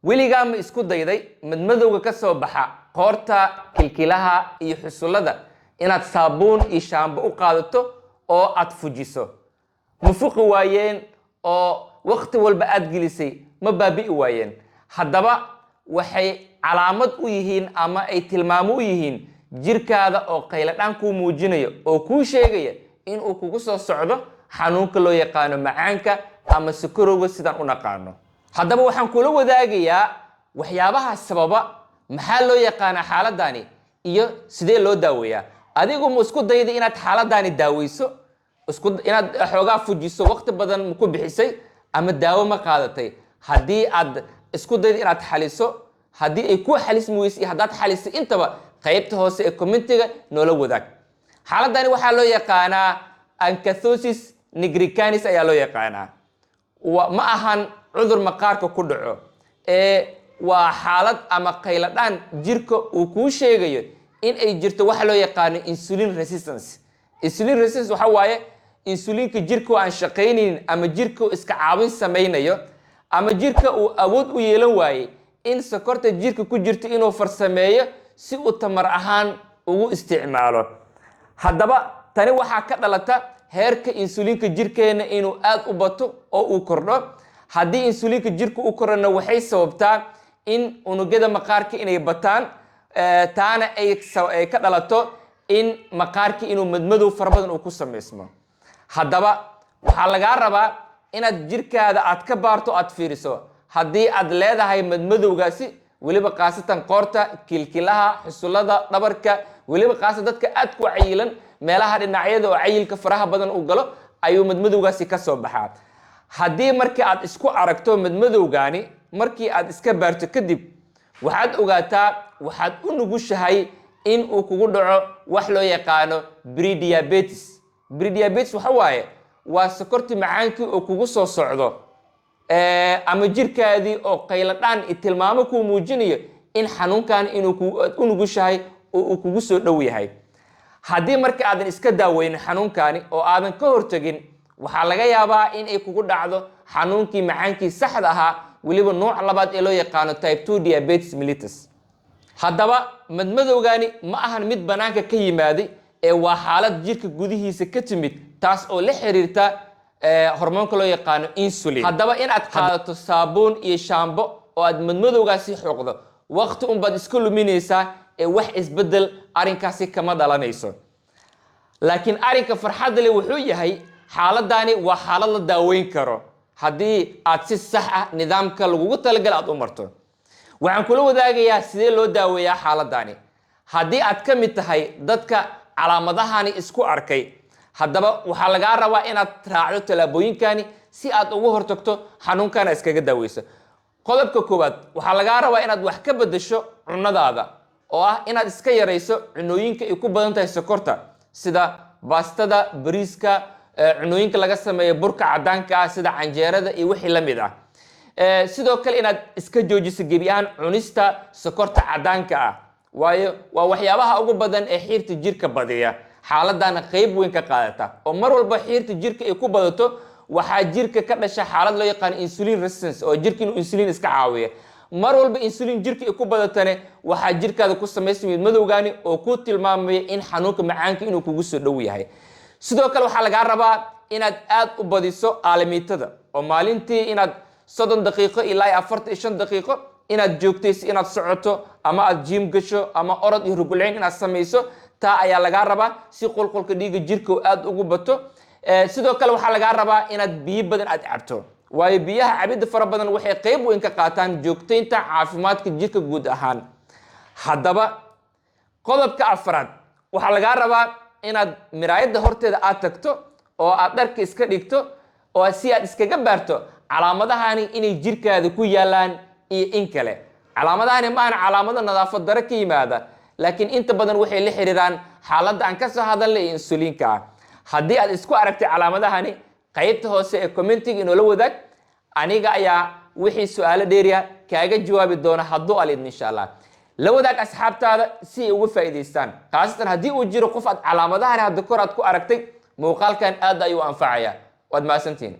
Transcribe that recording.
weligaa ma isku dayday madmadowga ka soo baxa qoorta kilkilaha iyo xusullada inaad saabuun iyo shaambo u qaadato oo aad fujiso ma fuqi waayeen oo waqti walba aad gelisay ma baabi'i waayeen haddaba waxay calaamad u yihiin ama ay tilmaamo u yihiin jirkaada oo qayladhaan kuu muujinaya oo kuu sheegaya inuu kugu soo socdo xanuunka loo yaqaano macaanka ama sokorowga sidaan u naqaano haddaba waxaan kula wadaagayaa waxyaabaha sababa maxaa loo yaqaanaa xaaladani iyo sidee loo daaweeyaa adigu ma isku dayday inaad xaaladani daaweyso inaad xoogaa fujiso waqti badan ku bixisay ama daawo ma qaadatay haddii aad isku dayday inaad xaliso haddii ay ku xalismi weyso iyo haddaad xaliso intaba qaybta hoose ee commentiga noola wadaag xaaladani waxaa loo yaqaanaa ankathosis nigricans ayaa loo yaqaanaa ma ahan cudur maqaarka ku dhaco waa xaalad ama qayladhaan jirka uu kuu sheegayo in ay jirto waxa loo yaqaano insulin resistance insulin resistance waxa waaye insulinka jirka aan shaqaynaynin ama jirka iska caawin samaynayo ama jirka uu awood u yeelan waayey in sokorta jirka ku jirto inuu farsameeyo si uu tamar ahaan ugu isticmaalo haddaba tani waxaa ka dhalata heerka insulinka jirkeena inuu aad u bato oo uu kordho haddii insulinka jirka u kordhana waxay sababtaa in unugyada maqaarka inay bataan taana ay ka dhalato in maqaarka inuu madmadow fara badan uu ku samaysmo haddaba waxaa lagaa rabaa inaad jirkaada aad ka baarto aad fiiriso haddii aad leedahay madmadowgaasi weliba qaasatan qoorta kilkilaha xusullada dhabarka weliba qaasatan dadka aad ku cayilan meelaha dhinacyada oo cayilka faraha badan u galo ayuu madmadowgaasi ka soo baxaa haddii markii aad isku aragto madmadowgaani markii aad iska baarto kadib waxaad ogaataa waxaad u nugushahay in uu kugu dhaco wax loo yaqaano prediabetes prediabetes waxa waaye waa sokorti macaankii oo kugu soo socdo ama jirkaadii oo qayladhaan tilmaamo kuu muujinayo in xanuunkan inuu u nugushahay oo uu kugu soo dhow yahay haddii marka aadan iska daaweynin xanuunkani oo aadan ka hortagin waxaa laga yaabaa in ay kugu dhacdo xanuunkii macaankii saxda ahaa weliba nooc labaad ee loo yaqaano type 2 diabetes mellitus haddaba madmadowgani ma ahan mid banaanka ka yimaaday ee waa xaalad jirka gudihiisa ka timid taas oo la xiriirta hormoonka loo yaqaano insulin haddaba in aad qaadato saabuun iyo shaambo oo aad madmadowgaasi xoqdo waqti unbaad iska luminaysaa ee wax isbedel arrinkaasi kama dhalanayso laakiin arrinka farxadda leh wuxuu yahay xaaladani waa xaalad la daaweyn karo haddii aad si sax ah nidaamka lagugu talagal aad u marto waxaan kula wadaagayaa sidee loo daaweeyaa xaaladani haddii aad ka mid tahay dadka calaamadahani isku arkay haddaba waxaa lagaa rabaa inaad raacdo tallaabooyinkani si aad ugu hortagto xanuunkana iskaga daaweyso qodobka koowaad waxaa lagaa rabaa inaad wax ka beddesho cunnadaada oo ah inaad iska yarayso cunooyinka ay ku badan tahay sokorta sida baastada bariiska cunooyinka laga sameeyo burka caddaanka ah sida canjeerada iyo wixii la mid ah sidoo kale inaad iska joojiso gebi ahaan cunista sokorta caddaanka ah waayo waa waxyaabaha ugu badan ee xiirta jirka badiya xaaladana qayb weyn ka qaadata oo mar walba xiirta jirka ay ku badato waxaa jirka ka dhasha xaalad loo yaqaan insulin resistance oo jirka inuu insulin iska caawiya mar walba insulin jirka ay ku badatane waxaa jirkaada ku samaysmid madowgaani oo ku tilmaamaya in xanuunka macaanka inuu kugu soo dhow yahay sidoo kale waxaa lagaa rabaa inaad aad u badiso aalamiitada oo maalintii inaad 30 daqiiqo ilaa 45 daqiiqo inaad joogtayso inaad socoto ama aad jiim gasho ama orod iyo rugulceyn inaad samayso taa ayaa lagaa rabaa si qulqulka dhiigga jirka aad ugu bato sidoo kale waxaa lagaa rabaa inaad biyo badan aad cabto waayo biyaha cabidda fara badan waxay qayb weyn ka qaataan joogtaynta caafimaadka jirka guud ahaan haddaba qodobka afraad waxaa lagaa rabaa inaad miraayadda horteeda aad tagto oo aad dharka iska dhigto oo si aad iskaga baarto calaamadahani inay jirkaada ku yaalaan iyo in kale calaamadahani ma ahan calaamado nadaafad daro ka yimaada laakiin inta badan waxay la xiriiraan xaaladda aan ka soo hadalnay ee insulinka ah haddii aad isku aragtay calaamadahani qaybta hoose ee commentiga inoola wadaag aniga ayaa wixii su'aalo dheeriya kaaga jawaabi doona hadduu alidin insha allah la wadaag asxaabtaada si ay uga faa'iidaystaan khaasatan haddii uu jiro qof aad calaamadahani hadda kor aad ku aragtay muuqaalkan aad ayuu anfacaya waad mahadsantihiin